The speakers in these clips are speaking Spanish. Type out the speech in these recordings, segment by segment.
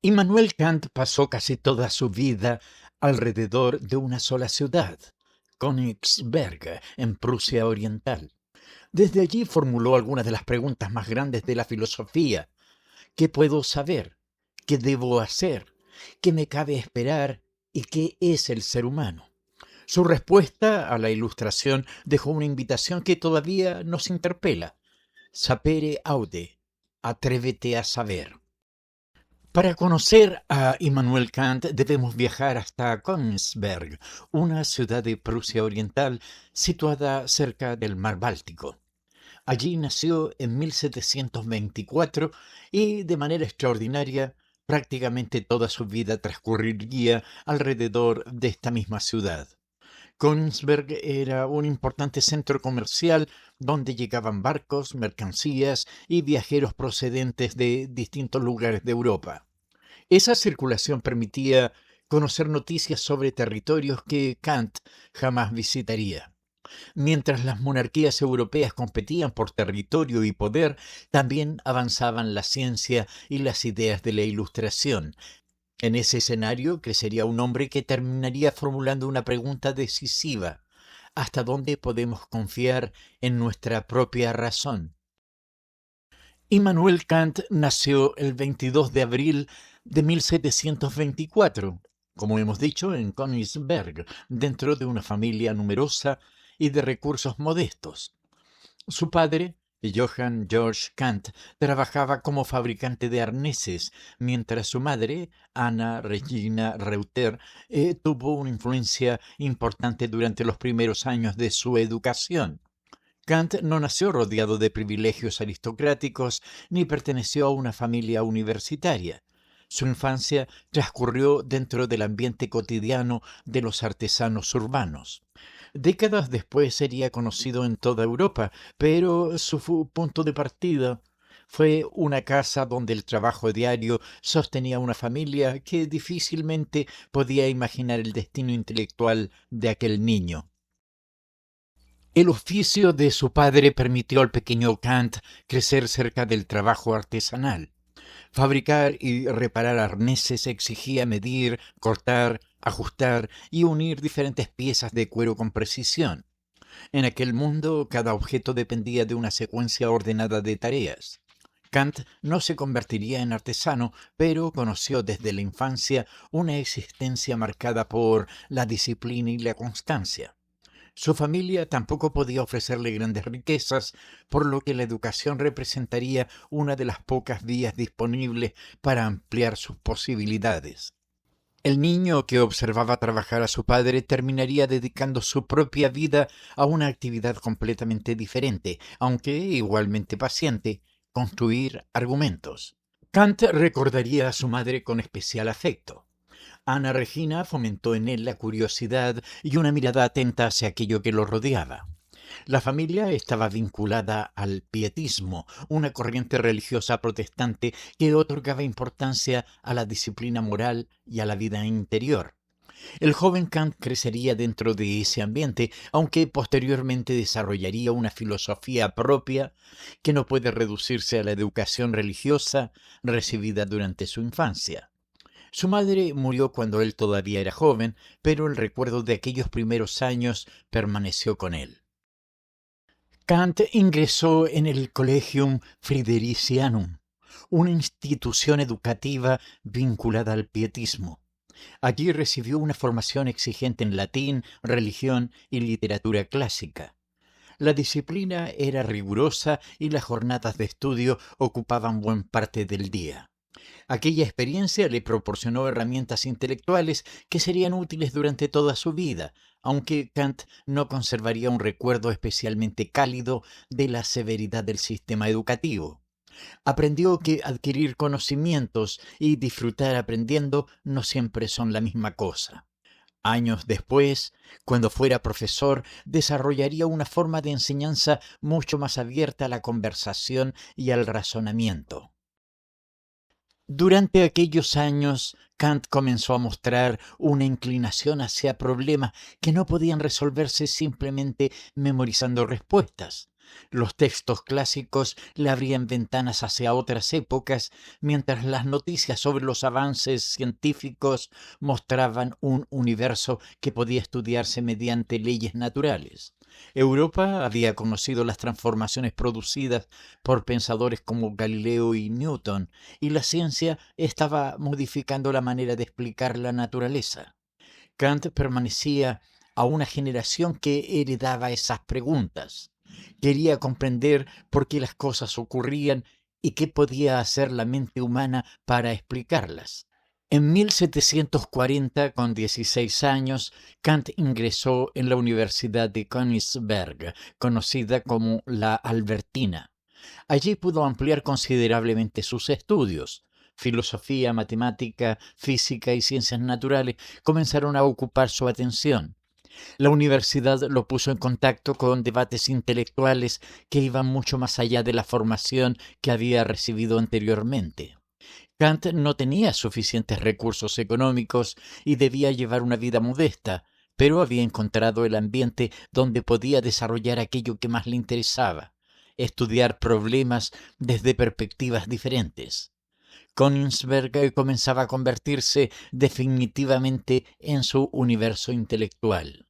Immanuel Kant pasó casi toda su vida alrededor de una sola ciudad, Königsberg, en Prusia Oriental. Desde allí formuló algunas de las preguntas más grandes de la filosofía. ¿Qué puedo saber? ¿Qué debo hacer? ¿Qué me cabe esperar? ¿Y qué es el ser humano? Su respuesta a la Ilustración dejó una invitación que todavía nos interpela. Sapere aude, atrévete a saber. Para conocer a Immanuel Kant debemos viajar hasta Königsberg, una ciudad de Prusia Oriental situada cerca del mar Báltico. Allí nació en 1724 y, de manera extraordinaria, prácticamente toda su vida transcurriría alrededor de esta misma ciudad. Königsberg era un importante centro comercial donde llegaban barcos, mercancías y viajeros procedentes de distintos lugares de Europa. Esa circulación permitía conocer noticias sobre territorios que Kant jamás visitaría. Mientras las monarquías europeas competían por territorio y poder, también avanzaban la ciencia y las ideas de la Ilustración. En ese escenario crecería un hombre que terminaría formulando una pregunta decisiva: ¿hasta dónde podemos confiar en nuestra propia razón? Immanuel Kant nació el 22 de abril de 1724, como hemos dicho, en Königsberg, dentro de una familia numerosa y de recursos modestos. Su padre, Johann Georg Kant, trabajaba como fabricante de arneses, mientras su madre, Anna Regina Reuter, tuvo una influencia importante durante los primeros años de su educación. Kant no nació rodeado de privilegios aristocráticos ni perteneció a una familia universitaria. Su infancia transcurrió dentro del ambiente cotidiano de los artesanos urbanos. Décadas después sería conocido en toda Europa, pero su punto de partida fue una casa donde el trabajo diario sostenía una familia que difícilmente podía imaginar el destino intelectual de aquel niño. El oficio de su padre permitió al pequeño Kant crecer cerca del trabajo artesanal. Fabricar y reparar arneses exigía medir, cortar, ajustar y unir diferentes piezas de cuero con precisión. En aquel mundo, cada objeto dependía de una secuencia ordenada de tareas. Kant no se convertiría en artesano, pero conoció desde la infancia una existencia marcada por la disciplina y la constancia. Su familia tampoco podía ofrecerle grandes riquezas, por lo que la educación representaría una de las pocas vías disponibles para ampliar sus posibilidades. El niño que observaba trabajar a su padre terminaría dedicando su propia vida a una actividad completamente diferente, aunque igualmente paciente: construir argumentos. Kant recordaría a su madre con especial afecto. Ana Regina fomentó en él la curiosidad y una mirada atenta hacia aquello que lo rodeaba. La familia estaba vinculada al pietismo, una corriente religiosa protestante que otorgaba importancia a la disciplina moral y a la vida interior. El joven Kant crecería dentro de ese ambiente, aunque posteriormente desarrollaría una filosofía propia que no puede reducirse a la educación religiosa recibida durante su infancia. Su madre murió cuando él todavía era joven, pero el recuerdo de aquellos primeros años permaneció con él. Kant ingresó en el Collegium Fridericianum, una institución educativa vinculada al pietismo. Allí recibió una formación exigente en latín, religión y literatura clásica. La disciplina era rigurosa y las jornadas de estudio ocupaban buena parte del día. Aquella experiencia le proporcionó herramientas intelectuales que serían útiles durante toda su vida, aunque Kant no conservaría un recuerdo especialmente cálido de la severidad del sistema educativo. Aprendió que adquirir conocimientos y disfrutar aprendiendo no siempre son la misma cosa. Años después, cuando fuera profesor, desarrollaría una forma de enseñanza mucho más abierta a la conversación y al razonamiento. Durante aquellos años, Kant comenzó a mostrar una inclinación hacia problemas que no podían resolverse simplemente memorizando respuestas. Los textos clásicos le abrían ventanas hacia otras épocas, mientras las noticias sobre los avances científicos mostraban un universo que podía estudiarse mediante leyes naturales. Europa había conocido las transformaciones producidas por pensadores como Galileo y Newton, y la ciencia estaba modificando la manera de explicar la naturaleza. Kant permanecía a una generación que heredaba esas preguntas. Quería comprender por qué las cosas ocurrían y qué podía hacer la mente humana para explicarlas. En 1740, con 16 años, Kant ingresó en la Universidad de Königsberg, conocida como la Albertina. Allí pudo ampliar considerablemente sus estudios. Filosofía, matemática, física y ciencias naturales comenzaron a ocupar su atención. La universidad lo puso en contacto con debates intelectuales que iban mucho más allá de la formación que había recibido anteriormente. Kant no tenía suficientes recursos económicos y debía llevar una vida modesta, pero había encontrado el ambiente donde podía desarrollar aquello que más le interesaba: estudiar problemas desde perspectivas diferentes. Königsberg comenzaba a convertirse definitivamente en su universo intelectual.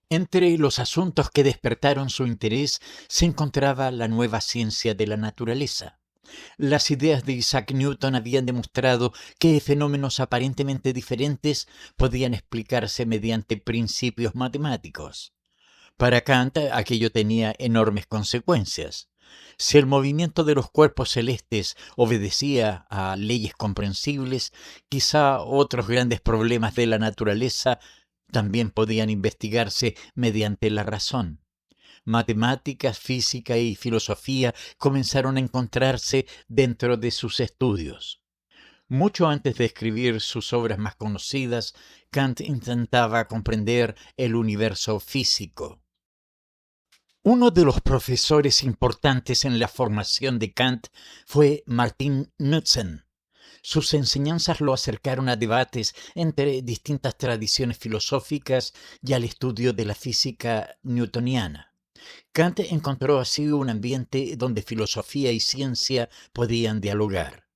Entre los asuntos que despertaron su interés se encontraba la nueva ciencia de la naturaleza. Las ideas de Isaac Newton habían demostrado que fenómenos aparentemente diferentes podían explicarse mediante principios matemáticos. Para Kant, aquello tenía enormes consecuencias. Si el movimiento de los cuerpos celestes obedecía a leyes comprensibles, quizá otros grandes problemas de la naturaleza también podían investigarse mediante la razón. Matemáticas, física y filosofía comenzaron a encontrarse dentro de sus estudios. Mucho antes de escribir sus obras más conocidas, Kant intentaba comprender el universo físico. Uno de los profesores importantes en la formación de Kant fue Martin Nutzen. Sus enseñanzas lo acercaron a debates entre distintas tradiciones filosóficas y al estudio de la física newtoniana. Kant encontró así un ambiente donde filosofía y ciencia podían dialogar.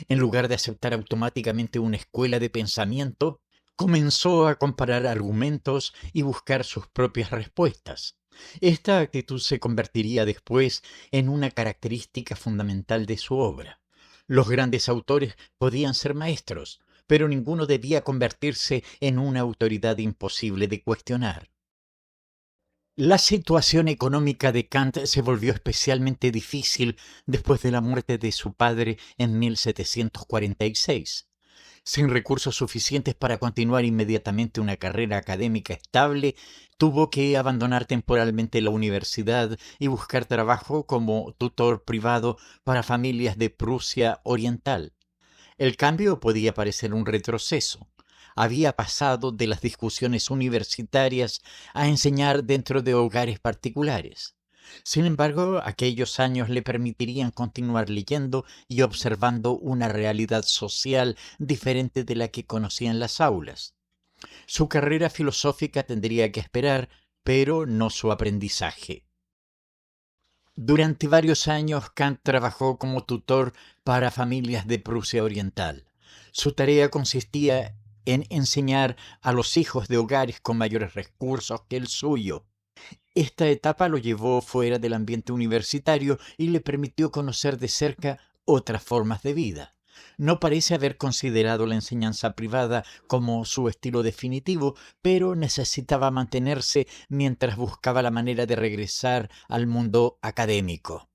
En lugar de aceptar automáticamente una escuela de pensamiento, comenzó a comparar argumentos y buscar sus propias respuestas. Esta actitud se convertiría después en una característica fundamental de su obra. Los grandes autores podían ser maestros, pero ninguno debía convertirse en una autoridad imposible de cuestionar. La situación económica de Kant se volvió especialmente difícil después de la muerte de su padre en 1746. Sin recursos suficientes para continuar inmediatamente una carrera académica estable, tuvo que abandonar temporalmente la universidad y buscar trabajo como tutor privado para familias de Prusia Oriental. El cambio podía parecer un retroceso. Había pasado de las discusiones universitarias a enseñar dentro de hogares particulares. Sin embargo, aquellos años le permitirían continuar leyendo y observando una realidad social diferente de la que conocía en las aulas. Su carrera filosófica tendría que esperar, pero no su aprendizaje. Durante varios años, Kant trabajó como tutor para familias de Prusia Oriental. Su tarea consistía en enseñar a los hijos de hogares con mayores recursos que el suyo. Esta etapa lo llevó fuera del ambiente universitario y le permitió conocer de cerca otras formas de vida. No parece haber considerado la enseñanza privada como su estilo definitivo, pero necesitaba mantenerse mientras buscaba la manera de regresar al mundo académico.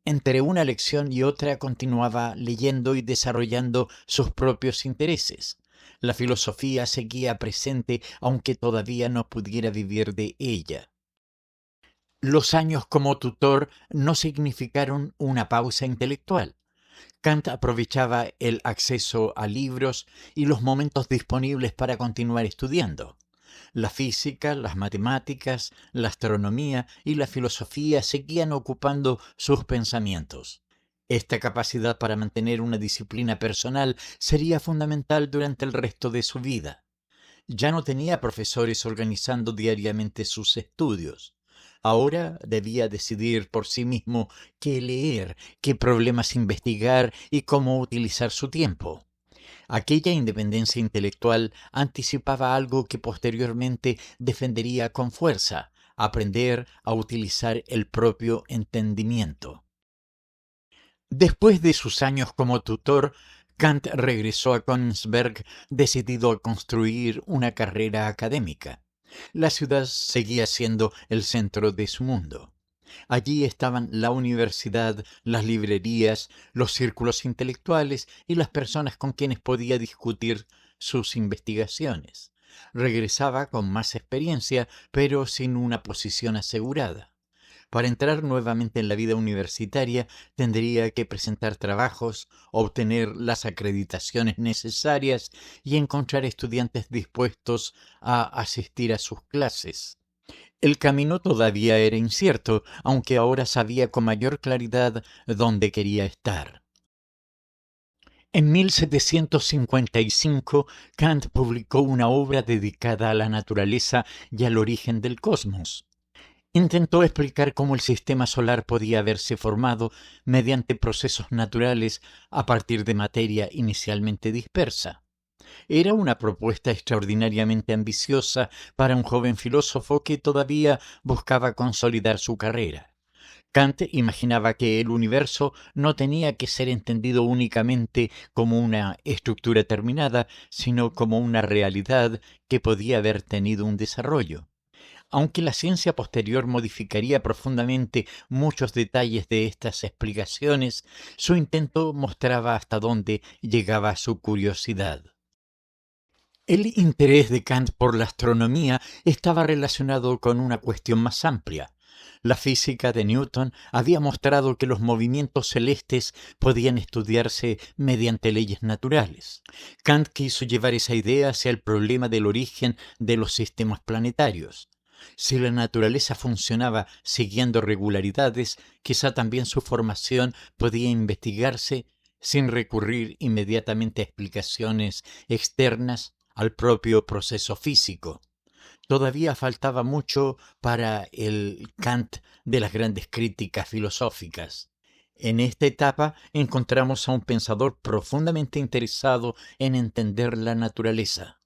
Entre una lección y otra continuaba leyendo y desarrollando sus propios intereses. La filosofía seguía presente aunque todavía no pudiera vivir de ella. Los años como tutor no significaron una pausa intelectual. Kant aprovechaba el acceso a libros y los momentos disponibles para continuar estudiando. La física, las matemáticas, la astronomía y la filosofía seguían ocupando sus pensamientos. Esta capacidad para mantener una disciplina personal sería fundamental durante el resto de su vida. Ya no tenía profesores organizando diariamente sus estudios. Ahora debía decidir por sí mismo qué leer, qué problemas investigar y cómo utilizar su tiempo. Aquella independencia intelectual anticipaba algo que posteriormente defendería con fuerza: aprender a utilizar el propio entendimiento. Después de sus años como tutor, Kant regresó a Königsberg decidido a construir una carrera académica. La ciudad seguía siendo el centro de su mundo. Allí estaban la universidad, las librerías, los círculos intelectuales y las personas con quienes podía discutir sus investigaciones. Regresaba con más experiencia, pero sin una posición asegurada. Para entrar nuevamente en la vida universitaria, tendría que presentar trabajos, obtener las acreditaciones necesarias y encontrar estudiantes dispuestos a asistir a sus clases. El camino todavía era incierto, aunque ahora sabía con mayor claridad dónde quería estar. En 1755, Kant publicó una obra dedicada a la naturaleza y al origen del cosmos. Intentó explicar cómo el sistema solar podía haberse formado mediante procesos naturales a partir de materia inicialmente dispersa. Era una propuesta extraordinariamente ambiciosa para un joven filósofo que todavía buscaba consolidar su carrera. Kant imaginaba que el universo no tenía que ser entendido únicamente como una estructura terminada, sino como una realidad que podía haber tenido un desarrollo. Aunque la ciencia posterior modificaría profundamente muchos detalles de estas explicaciones, su intento mostraba hasta dónde llegaba su curiosidad. El interés de Kant por la astronomía estaba relacionado con una cuestión más amplia. La física de Newton había mostrado que los movimientos celestes podían estudiarse mediante leyes naturales. Kant quiso llevar esa idea hacia el problema del origen de los sistemas planetarios. Si la naturaleza funcionaba siguiendo regularidades, quizá también su formación podía investigarse sin recurrir inmediatamente a explicaciones externas al propio proceso físico. Todavía faltaba mucho para el Kant de las grandes críticas filosóficas. En esta etapa encontramos a un pensador profundamente interesado en entender la naturaleza.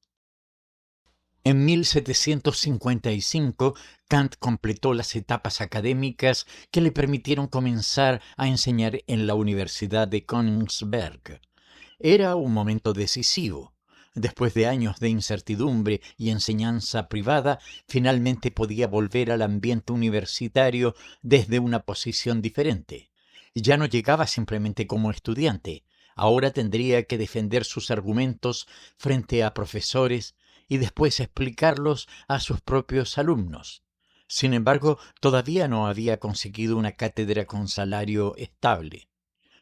En 1755, Kant completó las etapas académicas que le permitieron comenzar a enseñar en la Universidad de Königsberg. Era un momento decisivo. Después de años de incertidumbre y enseñanza privada, finalmente podía volver al ambiente universitario desde una posición diferente. Ya no llegaba simplemente como estudiante. Ahora tendría que defender sus argumentos frente a profesores y después explicarlos a sus propios alumnos. Sin embargo, todavía no había conseguido una cátedra con salario estable.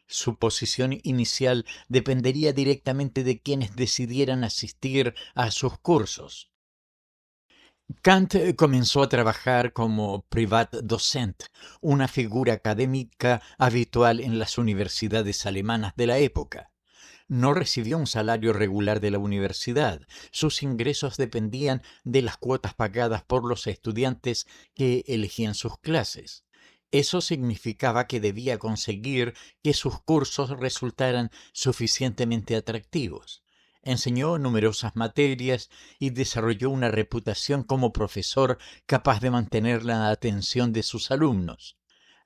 Su posición inicial dependería directamente de quienes decidieran asistir a sus cursos. Kant comenzó a trabajar como Privatdozent, una figura académica habitual en las universidades alemanas de la época. No recibió un salario regular de la universidad. Sus ingresos dependían de las cuotas pagadas por los estudiantes que elegían sus clases. Eso significaba que debía conseguir que sus cursos resultaran suficientemente atractivos. Enseñó numerosas materias y desarrolló una reputación como profesor capaz de mantener la atención de sus alumnos.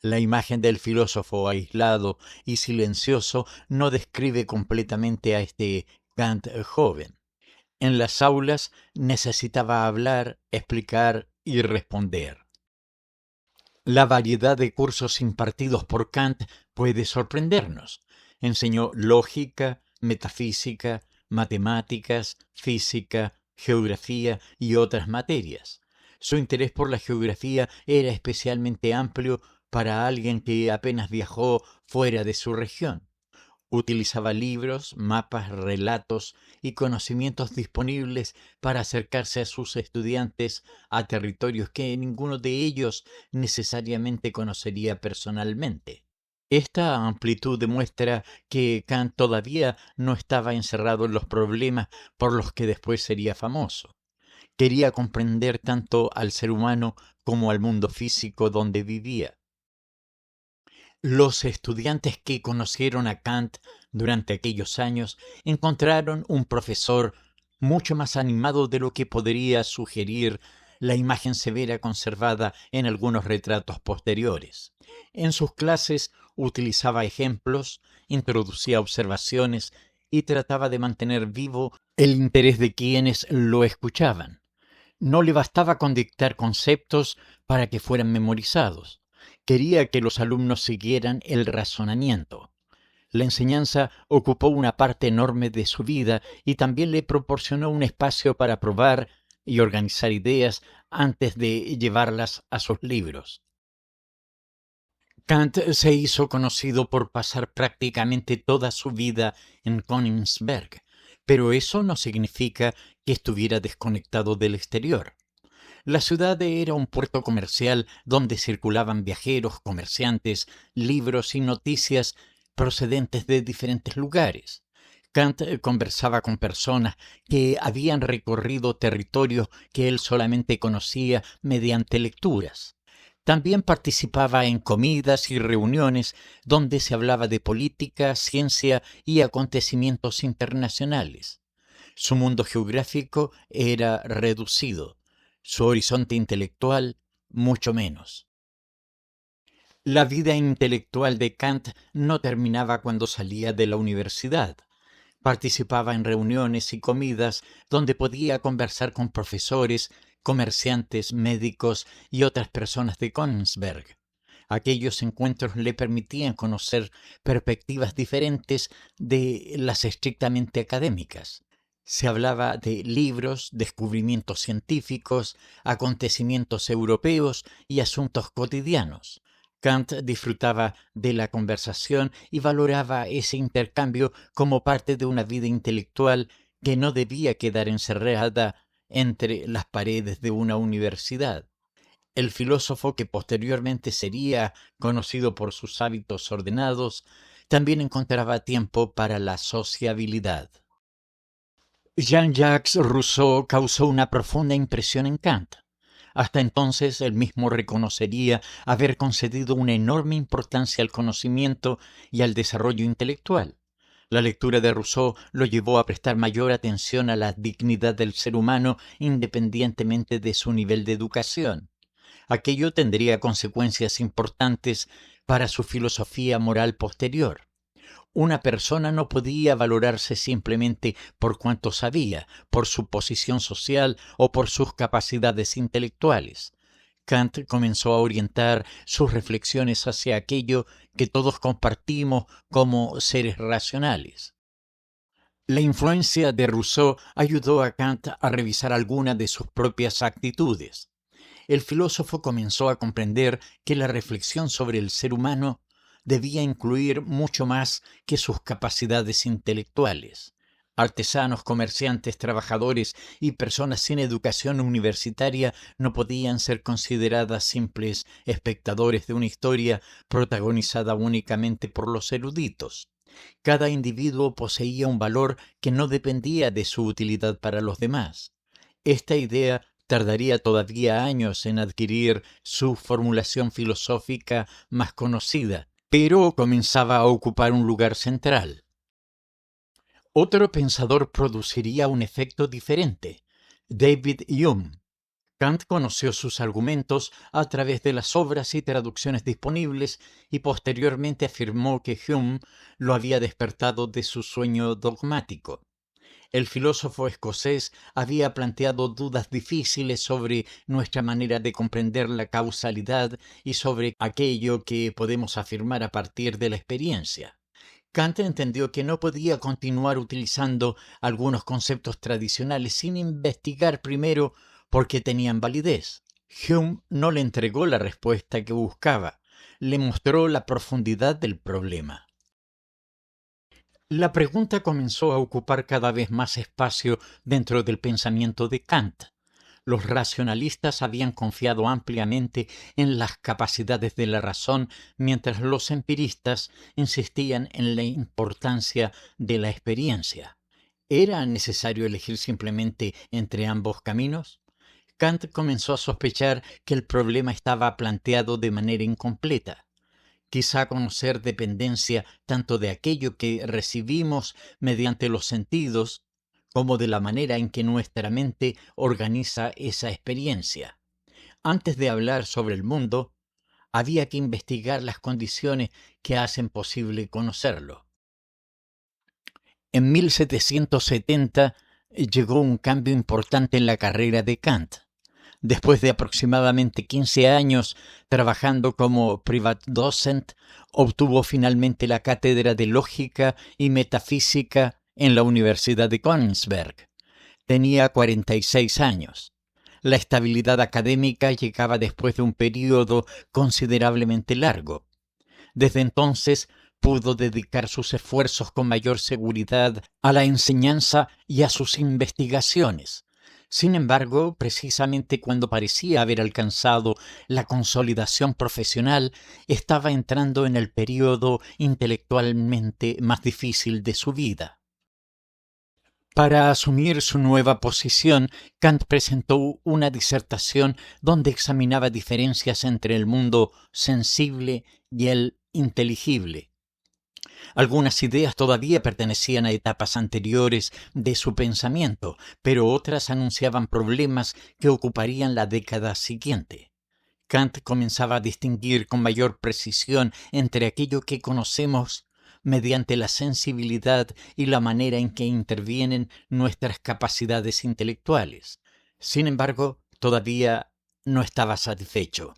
La imagen del filósofo aislado y silencioso no describe completamente a este Kant joven. En las aulas necesitaba hablar, explicar y responder. La variedad de cursos impartidos por Kant puede sorprendernos. Enseñó lógica, metafísica, matemáticas, física, geografía y otras materias. Su interés por la geografía era especialmente amplio para alguien que apenas viajó fuera de su región. Utilizaba libros, mapas, relatos y conocimientos disponibles para acercarse a sus estudiantes a territorios que ninguno de ellos necesariamente conocería personalmente. Esta amplitud demuestra que Kant todavía no estaba encerrado en los problemas por los que después sería famoso. Quería comprender tanto al ser humano como al mundo físico donde vivía. Los estudiantes que conocieron a Kant durante aquellos años encontraron un profesor mucho más animado de lo que podría sugerir la imagen severa conservada en algunos retratos posteriores. En sus clases utilizaba ejemplos, introducía observaciones y trataba de mantener vivo el interés de quienes lo escuchaban. No le bastaba con dictar conceptos para que fueran memorizados. Quería que los alumnos siguieran el razonamiento. La enseñanza ocupó una parte enorme de su vida y también le proporcionó un espacio para probar y organizar ideas antes de llevarlas a sus libros. Kant se hizo conocido por pasar prácticamente toda su vida en Königsberg, pero eso no significa que estuviera desconectado del exterior. La ciudad era un puerto comercial donde circulaban viajeros, comerciantes, libros y noticias procedentes de diferentes lugares. Kant conversaba con personas que habían recorrido territorios que él solamente conocía mediante lecturas. También participaba en comidas y reuniones donde se hablaba de política, ciencia y acontecimientos internacionales. Su mundo geográfico era reducido, su horizonte intelectual mucho menos. La vida intelectual de Kant no terminaba cuando salía de la universidad. Participaba en reuniones y comidas donde podía conversar con profesores, comerciantes, médicos y otras personas de Königsberg. Aquellos encuentros le permitían conocer perspectivas diferentes de las estrictamente académicas. Se hablaba de libros, descubrimientos científicos, acontecimientos europeos y asuntos cotidianos. Kant disfrutaba de la conversación y valoraba ese intercambio como parte de una vida intelectual que no debía quedar encerrada entre las paredes de una universidad. El filósofo, que posteriormente sería conocido por sus hábitos ordenados, también encontraba tiempo para la sociabilidad. Jean-Jacques Rousseau causó una profunda impresión en Kant. Hasta entonces él mismo reconocería haber concedido una enorme importancia al conocimiento y al desarrollo intelectual. La lectura de Rousseau lo llevó a prestar mayor atención a la dignidad del ser humano independientemente de su nivel de educación. Aquello tendría consecuencias importantes para su filosofía moral posterior. Una persona no podía valorarse simplemente por cuanto sabía, por su posición social o por sus capacidades intelectuales. Kant comenzó a orientar sus reflexiones hacia aquello que todos compartimos como seres racionales. La influencia de Rousseau ayudó a Kant a revisar algunas de sus propias actitudes. El filósofo comenzó a comprender que la reflexión sobre el ser humano debía incluir mucho más que sus capacidades intelectuales. Artesanos, comerciantes, trabajadores y personas sin educación universitaria no podían ser consideradas simples espectadores de una historia protagonizada únicamente por los eruditos. Cada individuo poseía un valor que no dependía de su utilidad para los demás. Esta idea tardaría todavía años en adquirir su formulación filosófica más conocida, pero comenzaba a ocupar un lugar central. Otro pensador produciría un efecto diferente: David Hume. Kant conoció sus argumentos a través de las obras y traducciones disponibles y posteriormente afirmó que Hume lo había despertado de su sueño dogmático. El filósofo escocés había planteado dudas difíciles sobre nuestra manera de comprender la causalidad y sobre aquello que podemos afirmar a partir de la experiencia. Kant entendió que no podía continuar utilizando algunos conceptos tradicionales sin investigar primero por qué tenían validez. Hume no le entregó la respuesta que buscaba, le mostró la profundidad del problema. La pregunta comenzó a ocupar cada vez más espacio dentro del pensamiento de Kant. Los racionalistas habían confiado ampliamente en las capacidades de la razón, mientras los empiristas insistían en la importancia de la experiencia. ¿Era necesario elegir simplemente entre ambos caminos? Kant comenzó a sospechar que el problema estaba planteado de manera incompleta. Quizá conocer dependencia tanto de aquello que recibimos mediante los sentidos como de la manera en que nuestra mente organiza esa experiencia. Antes de hablar sobre el mundo, había que investigar las condiciones que hacen posible conocerlo. En 1770 llegó un cambio importante en la carrera de Kant. Después de aproximadamente 15 años trabajando como Privatdozent, obtuvo finalmente la cátedra de Lógica y Metafísica en la Universidad de Königsberg. Tenía 46 años. La estabilidad académica llegaba después de un período considerablemente largo. Desde entonces pudo dedicar sus esfuerzos con mayor seguridad a la enseñanza y a sus investigaciones. Sin embargo, precisamente cuando parecía haber alcanzado la consolidación profesional, estaba entrando en el período intelectualmente más difícil de su vida. Para asumir su nueva posición, Kant presentó una disertación donde examinaba diferencias entre el mundo sensible y el inteligible. Algunas ideas todavía pertenecían a etapas anteriores de su pensamiento, pero otras anunciaban problemas que ocuparían la década siguiente. Kant comenzaba a distinguir con mayor precisión entre aquello que conocemos mediante la sensibilidad y la manera en que intervienen nuestras capacidades intelectuales. Sin embargo, todavía no estaba satisfecho.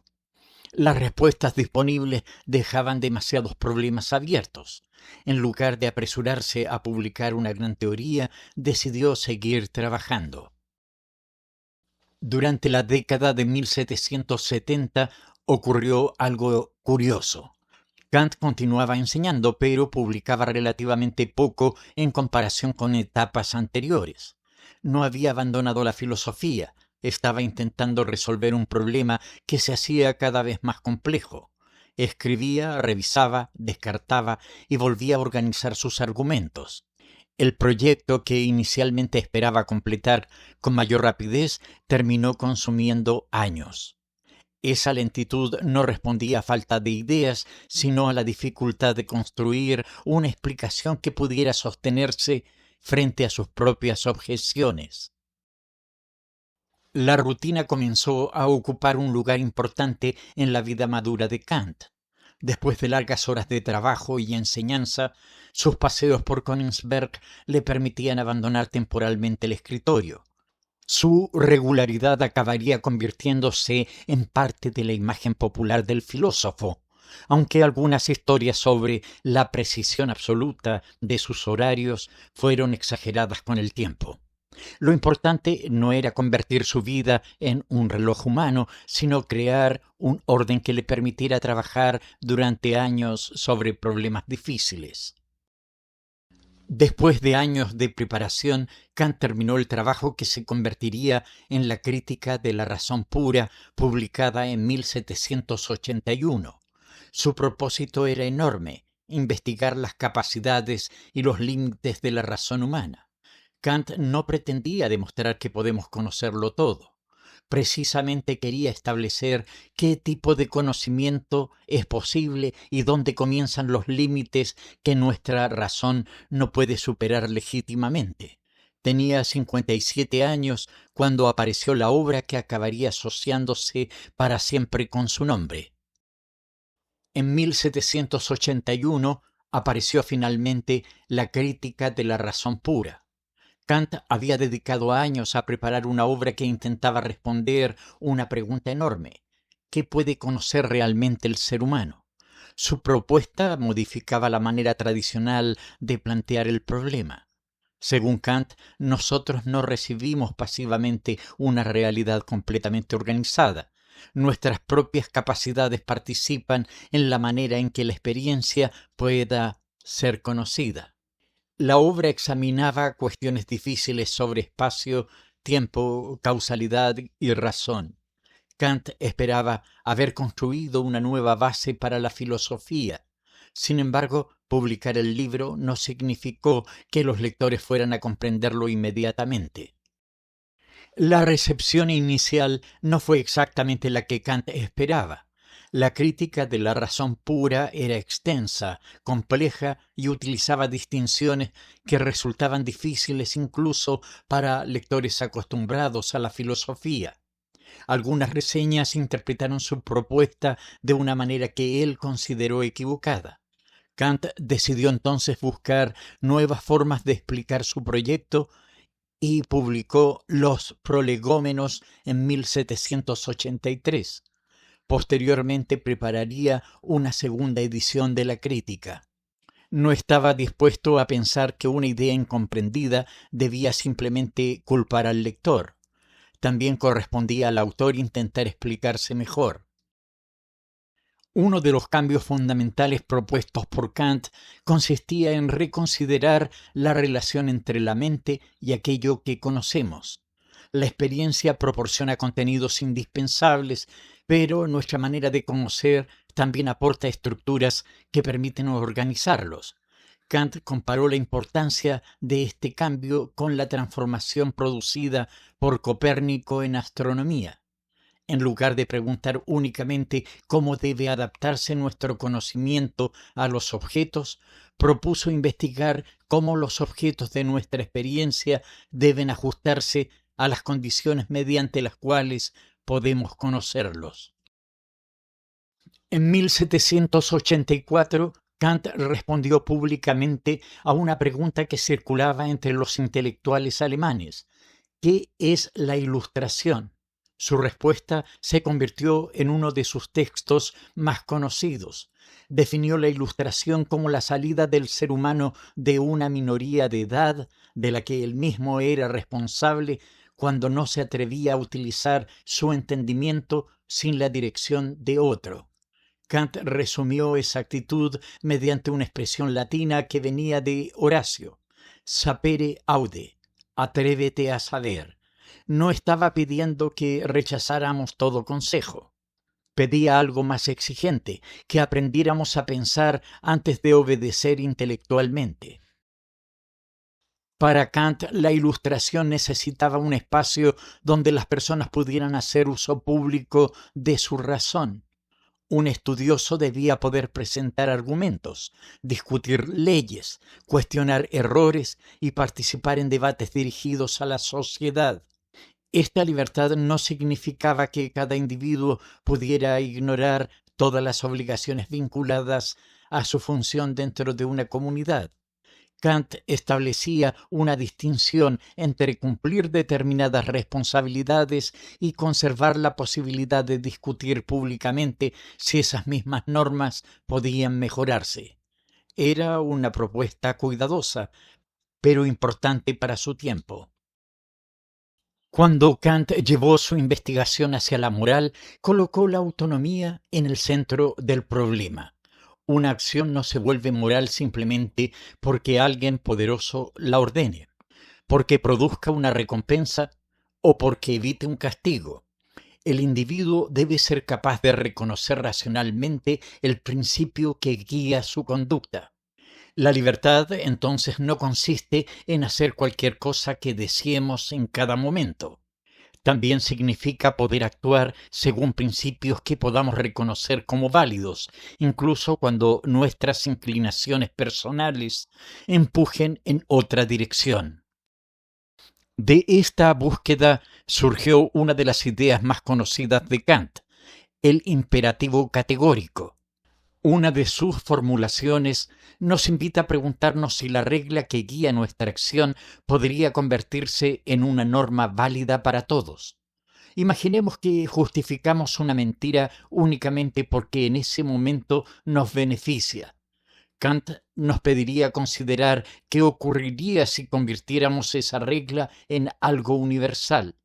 Las respuestas disponibles dejaban demasiados problemas abiertos. En lugar de apresurarse a publicar una gran teoría, decidió seguir trabajando. Durante la década de 1770 ocurrió algo curioso. Kant continuaba enseñando, pero publicaba relativamente poco en comparación con etapas anteriores. No había abandonado la filosofía, estaba intentando resolver un problema que se hacía cada vez más complejo. Escribía, revisaba, descartaba y volvía a organizar sus argumentos. El proyecto que inicialmente esperaba completar con mayor rapidez terminó consumiendo años. Esa lentitud no respondía a falta de ideas, sino a la dificultad de construir una explicación que pudiera sostenerse frente a sus propias objeciones. La rutina comenzó a ocupar un lugar importante en la vida madura de Kant. Después de largas horas de trabajo y enseñanza, sus paseos por Königsberg le permitían abandonar temporalmente el escritorio. Su regularidad acabaría convirtiéndose en parte de la imagen popular del filósofo, aunque algunas historias sobre la precisión absoluta de sus horarios fueron exageradas con el tiempo. Lo importante no era convertir su vida en un reloj humano, sino crear un orden que le permitiera trabajar durante años sobre problemas difíciles. Después de años de preparación, Kant terminó el trabajo que se convertiría en la Crítica de la razón pura, publicada en 1781. Su propósito era enorme: investigar las capacidades y los límites de la razón humana. Kant no pretendía demostrar que podemos conocerlo todo. Precisamente quería establecer qué tipo de conocimiento es posible y dónde comienzan los límites que nuestra razón no puede superar legítimamente. Tenía 57 años cuando apareció la obra que acabaría asociándose para siempre con su nombre. En 1781 apareció finalmente la Crítica de la razón pura. Kant había dedicado años a preparar una obra que intentaba responder una pregunta enorme: ¿qué puede conocer realmente el ser humano? Su propuesta modificaba la manera tradicional de plantear el problema. Según Kant, nosotros no recibimos pasivamente una realidad completamente organizada. Nuestras propias capacidades participan en la manera en que la experiencia pueda ser conocida. La obra examinaba cuestiones difíciles sobre espacio, tiempo, causalidad y razón. Kant esperaba haber construido una nueva base para la filosofía. Sin embargo, publicar el libro no significó que los lectores fueran a comprenderlo inmediatamente. La recepción inicial no fue exactamente la que Kant esperaba. La crítica de la razón pura era extensa, compleja y utilizaba distinciones que resultaban difíciles incluso para lectores acostumbrados a la filosofía. Algunas reseñas interpretaron su propuesta de una manera que él consideró equivocada. Kant decidió entonces buscar nuevas formas de explicar su proyecto y publicó Los Prolegómenos en 1783. Posteriormente prepararía una segunda edición de la crítica. No estaba dispuesto a pensar que una idea incomprendida debía simplemente culpar al lector. También correspondía al autor intentar explicarse mejor. Uno de los cambios fundamentales propuestos por Kant consistía en reconsiderar la relación entre la mente y aquello que conocemos. La experiencia proporciona contenidos indispensables, pero nuestra manera de conocer también aporta estructuras que permiten organizarlos. Kant comparó la importancia de este cambio con la transformación producida por Copérnico en astronomía. En lugar de preguntar únicamente cómo debe adaptarse nuestro conocimiento a los objetos, propuso investigar cómo los objetos de nuestra experiencia deben ajustarse a las condiciones mediante las cuales podemos conocerlos. En 1784, Kant respondió públicamente a una pregunta que circulaba entre los intelectuales alemanes: ¿qué es la ilustración? Su respuesta se convirtió en uno de sus textos más conocidos. Definió la ilustración como la salida del ser humano de una minoría de edad de la que él mismo era responsable cuando no se atrevía a utilizar su entendimiento sin la dirección de otro. Kant resumió esa actitud mediante una expresión latina que venía de Horacio: sapere aude, atrévete a saber. No estaba pidiendo que rechazáramos todo consejo. Pedía algo más exigente, que aprendiéramos a pensar antes de obedecer intelectualmente. Para Kant, la ilustración necesitaba un espacio donde las personas pudieran hacer uso público de su razón. Un estudioso debía poder presentar argumentos, discutir leyes, cuestionar errores y participar en debates dirigidos a la sociedad. Esta libertad no significaba que cada individuo pudiera ignorar todas las obligaciones vinculadas a su función dentro de una comunidad. Kant establecía una distinción entre cumplir determinadas responsabilidades y conservar la posibilidad de discutir públicamente si esas mismas normas podían mejorarse. Era una propuesta cuidadosa, pero importante para su tiempo. Cuando Kant llevó su investigación hacia la moral, colocó la autonomía en el centro del problema. Una acción no se vuelve moral simplemente porque alguien poderoso la ordene, porque produzca una recompensa o porque evite un castigo. El individuo debe ser capaz de reconocer racionalmente el principio que guía su conducta. La libertad, entonces, no consiste en hacer cualquier cosa que deseemos en cada momento. También significa poder actuar según principios que podamos reconocer como válidos, incluso cuando nuestras inclinaciones personales empujen en otra dirección. De esta búsqueda surgió una de las ideas más conocidas de Kant, el imperativo categórico. Una de sus formulaciones nos invita a preguntarnos si la regla que guía nuestra acción podría convertirse en una norma válida para todos. Imaginemos que justificamos una mentira únicamente porque en ese momento nos beneficia. Kant nos pediría considerar qué ocurriría si convirtiéramos esa regla en algo universal.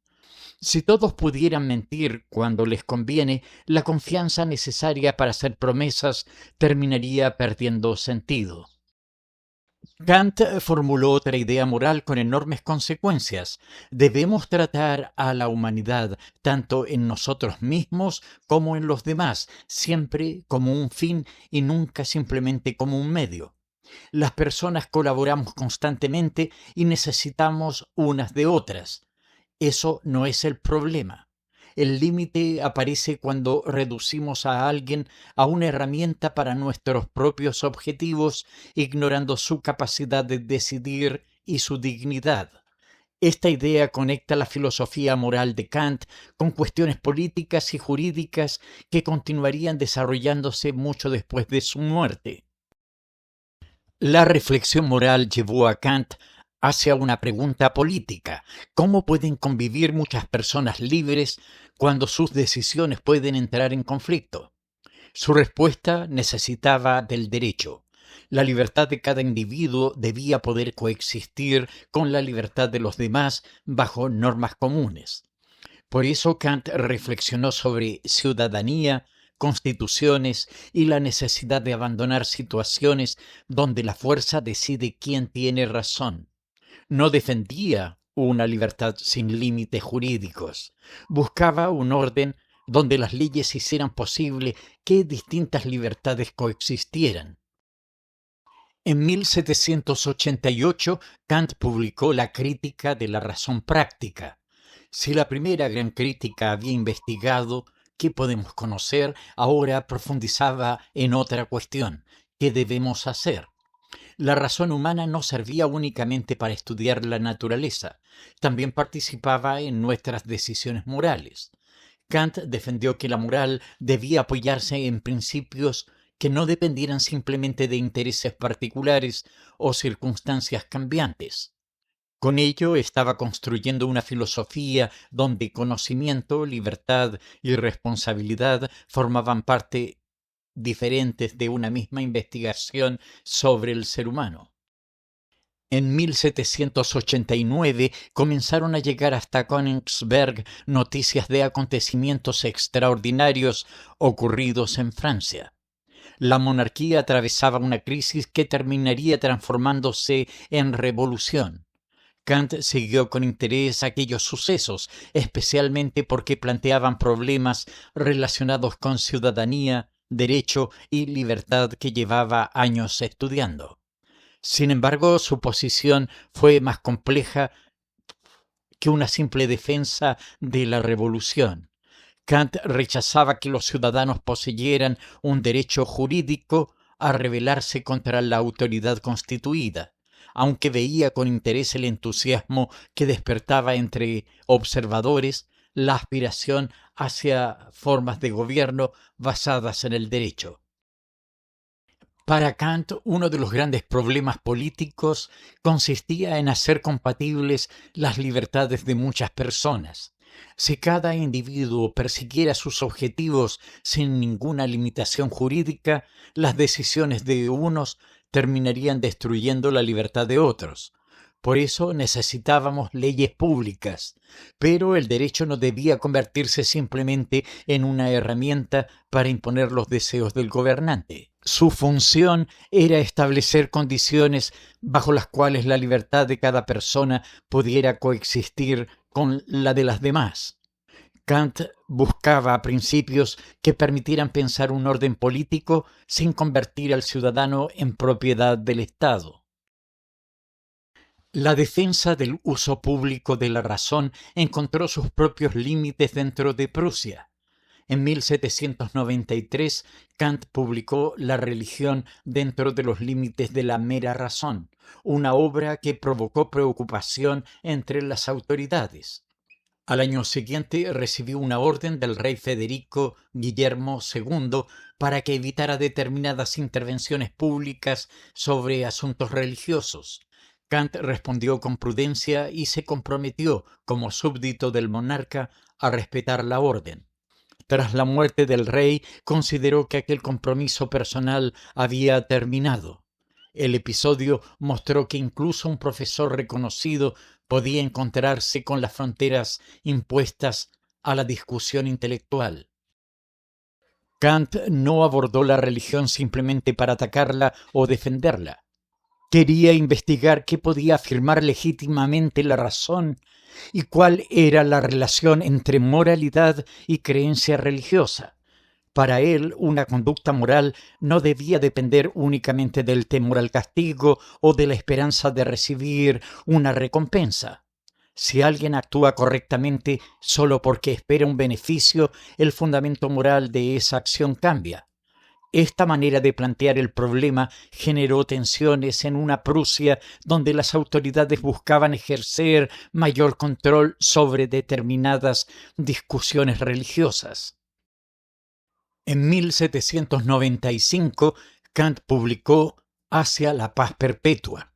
Si todos pudieran mentir cuando les conviene, la confianza necesaria para hacer promesas terminaría perdiendo sentido. Kant formuló otra idea moral con enormes consecuencias. Debemos tratar a la humanidad, tanto en nosotros mismos como en los demás, siempre como un fin y nunca simplemente como un medio. Las personas colaboramos constantemente y necesitamos unas de otras. Eso no es el problema. El límite aparece cuando reducimos a alguien a una herramienta para nuestros propios objetivos, ignorando su capacidad de decidir y su dignidad. Esta idea conecta la filosofía moral de Kant con cuestiones políticas y jurídicas que continuarían desarrollándose mucho después de su muerte. La reflexión moral llevó a Kant hacia una pregunta política: ¿cómo pueden convivir muchas personas libres cuando sus decisiones pueden entrar en conflicto? Su respuesta necesitaba del derecho. La libertad de cada individuo debía poder coexistir con la libertad de los demás bajo normas comunes. Por eso Kant reflexionó sobre ciudadanía, constituciones y la necesidad de abandonar situaciones donde la fuerza decide quién tiene razón. No defendía una libertad sin límites jurídicos. Buscaba un orden donde las leyes hicieran posible que distintas libertades coexistieran. En 1788, Kant publicó la Crítica de la razón práctica. Si la primera gran crítica había investigado qué podemos conocer, ahora profundizaba en otra cuestión: ¿qué debemos hacer? La razón humana no servía únicamente para estudiar la naturaleza, también participaba en nuestras decisiones morales. Kant defendió que la moral debía apoyarse en principios que no dependieran simplemente de intereses particulares o circunstancias cambiantes. Con ello estaba construyendo una filosofía donde conocimiento, libertad y responsabilidad formaban parte diferentes de una misma investigación sobre el ser humano. En 1789 comenzaron a llegar hasta Königsberg noticias de acontecimientos extraordinarios ocurridos en Francia. La monarquía atravesaba una crisis que terminaría transformándose en revolución. Kant siguió con interés aquellos sucesos, especialmente porque planteaban problemas relacionados con ciudadanía, derecho y libertad que llevaba años estudiando. Sin embargo, su posición fue más compleja que una simple defensa de la revolución. Kant rechazaba que los ciudadanos poseyeran un derecho jurídico a rebelarse contra la autoridad constituida, aunque veía con interés el entusiasmo que despertaba entre observadores la aspiración hacia formas de gobierno basadas en el derecho. Para Kant, uno de los grandes problemas políticos consistía en hacer compatibles las libertades de muchas personas. Si cada individuo persiguiera sus objetivos sin ninguna limitación jurídica, las decisiones de unos terminarían destruyendo la libertad de otros. Por eso necesitábamos leyes públicas, pero el derecho no debía convertirse simplemente en una herramienta para imponer los deseos del gobernante. Su función era establecer condiciones bajo las cuales la libertad de cada persona pudiera coexistir con la de las demás. Kant buscaba principios que permitieran pensar un orden político sin convertir al ciudadano en propiedad del Estado. La defensa del uso público de la razón encontró sus propios límites dentro de Prusia. En 1793, Kant publicó La religión dentro de los límites de la mera razón, una obra que provocó preocupación entre las autoridades. Al año siguiente recibió una orden del rey Federico Guillermo II para que evitara determinadas intervenciones públicas sobre asuntos religiosos. Kant respondió con prudencia y se comprometió, como súbdito del monarca, a respetar la orden. Tras la muerte del rey, consideró que aquel compromiso personal había terminado. El episodio mostró que incluso un profesor reconocido podía encontrarse con las fronteras impuestas a la discusión intelectual. Kant no abordó la religión simplemente para atacarla o defenderla. Quería investigar qué podía afirmar legítimamente la razón y cuál era la relación entre moralidad y creencia religiosa. Para él, una conducta moral no debía depender únicamente del temor al castigo o de la esperanza de recibir una recompensa. Si alguien actúa correctamente solo porque espera un beneficio, el fundamento moral de esa acción cambia. Esta manera de plantear el problema generó tensiones en una Prusia donde las autoridades buscaban ejercer mayor control sobre determinadas discusiones religiosas. En 1795, Kant publicó Hacia la paz perpetua.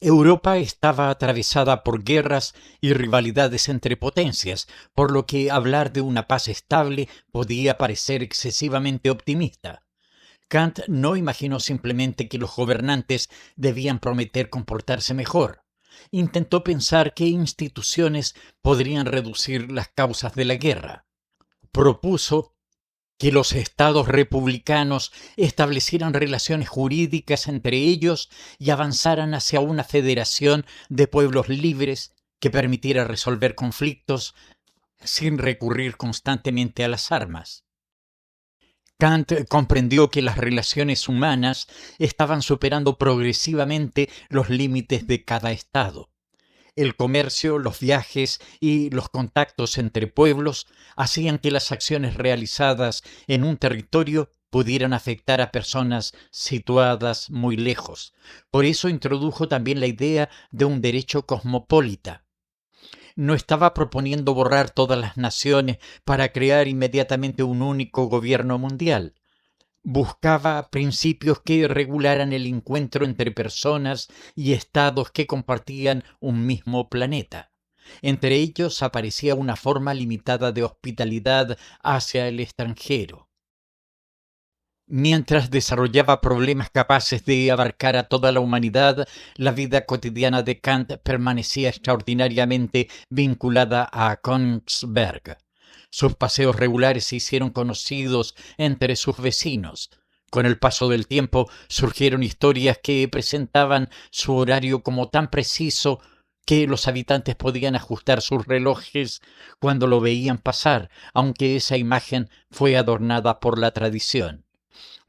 Europa estaba atravesada por guerras y rivalidades entre potencias, por lo que hablar de una paz estable podía parecer excesivamente optimista. Kant no imaginó simplemente que los gobernantes debían prometer comportarse mejor. Intentó pensar qué instituciones podrían reducir las causas de la guerra. Propuso que los estados republicanos establecieran relaciones jurídicas entre ellos y avanzaran hacia una federación de pueblos libres que permitiera resolver conflictos sin recurrir constantemente a las armas. Kant comprendió que las relaciones humanas estaban superando progresivamente los límites de cada estado. El comercio, los viajes y los contactos entre pueblos hacían que las acciones realizadas en un territorio pudieran afectar a personas situadas muy lejos. Por eso introdujo también la idea de un derecho cosmopolita. No estaba proponiendo borrar todas las naciones para crear inmediatamente un único gobierno mundial. Buscaba principios que regularan el encuentro entre personas y estados que compartían un mismo planeta. Entre ellos aparecía una forma limitada de hospitalidad hacia el extranjero. Mientras desarrollaba problemas capaces de abarcar a toda la humanidad, la vida cotidiana de Kant permanecía extraordinariamente vinculada a Königsberg. Sus paseos regulares se hicieron conocidos entre sus vecinos. Con el paso del tiempo surgieron historias que presentaban su horario como tan preciso que los habitantes podían ajustar sus relojes cuando lo veían pasar, aunque esa imagen fue adornada por la tradición.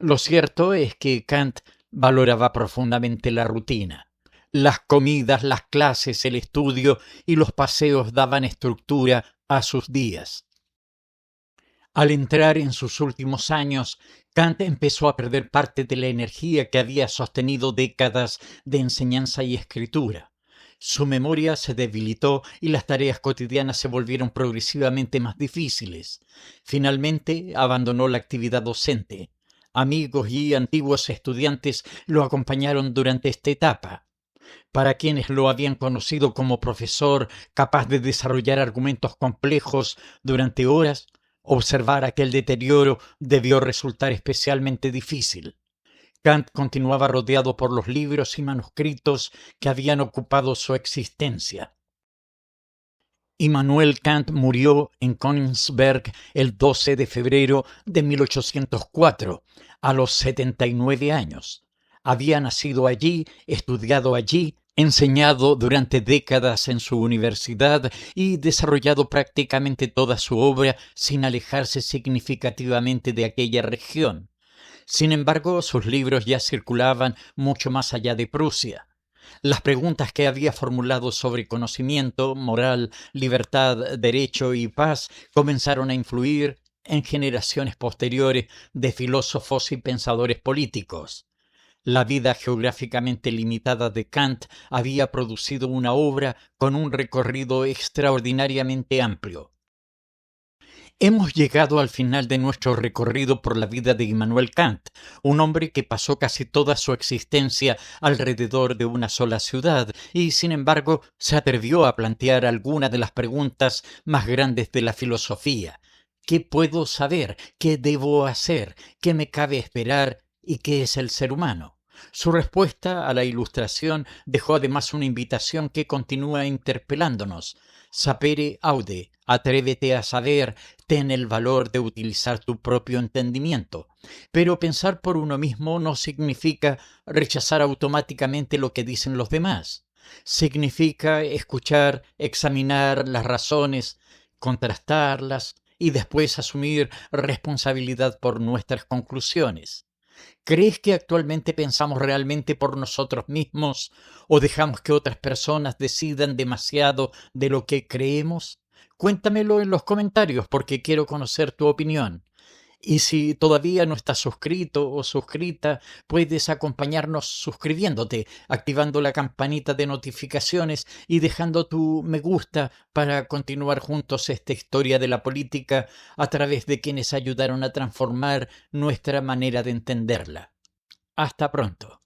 Lo cierto es que Kant valoraba profundamente la rutina. Las comidas, las clases, el estudio y los paseos daban estructura a sus días. Al entrar en sus últimos años, Kant empezó a perder parte de la energía que había sostenido décadas de enseñanza y escritura. Su memoria se debilitó y las tareas cotidianas se volvieron progresivamente más difíciles. Finalmente, abandonó la actividad docente. Amigos y antiguos estudiantes lo acompañaron durante esta etapa. Para quienes lo habían conocido como profesor capaz de desarrollar argumentos complejos durante horas, observar aquel deterioro debió resultar especialmente difícil. Kant continuaba rodeado por los libros y manuscritos que habían ocupado su existencia. Immanuel Kant murió en Königsberg el 12 de febrero de 1804, a los 79 años. Había nacido allí, estudiado allí, enseñado durante décadas en su universidad y desarrollado prácticamente toda su obra sin alejarse significativamente de aquella región. Sin embargo, sus libros ya circulaban mucho más allá de Prusia. Las preguntas que había formulado sobre conocimiento, moral, libertad, derecho y paz comenzaron a influir en generaciones posteriores de filósofos y pensadores políticos. La vida geográficamente limitada de Kant había producido una obra con un recorrido extraordinariamente amplio. Hemos llegado al final de nuestro recorrido por la vida de Immanuel Kant, un hombre que pasó casi toda su existencia alrededor de una sola ciudad y, sin embargo, se atrevió a plantear algunas de las preguntas más grandes de la filosofía. ¿Qué puedo saber? ¿Qué debo hacer? ¿Qué me cabe esperar? ¿Y qué es el ser humano? Su respuesta a la Ilustración dejó además una invitación que continúa interpelándonos. Sapere aude, atrévete a saber, ten el valor de utilizar tu propio entendimiento. Pero pensar por uno mismo no significa rechazar automáticamente lo que dicen los demás. Significa escuchar, examinar las razones, contrastarlas y después asumir responsabilidad por nuestras conclusiones. ¿Crees que actualmente pensamos realmente por nosotros mismos o dejamos que otras personas decidan demasiado de lo que creemos? Cuéntamelo en los comentarios porque quiero conocer tu opinión. Y si todavía no estás suscrito o suscrita, puedes acompañarnos suscribiéndote, activando la campanita de notificaciones y dejando tu me gusta para continuar juntos esta historia de la política a través de quienes ayudaron a transformar nuestra manera de entenderla. Hasta pronto.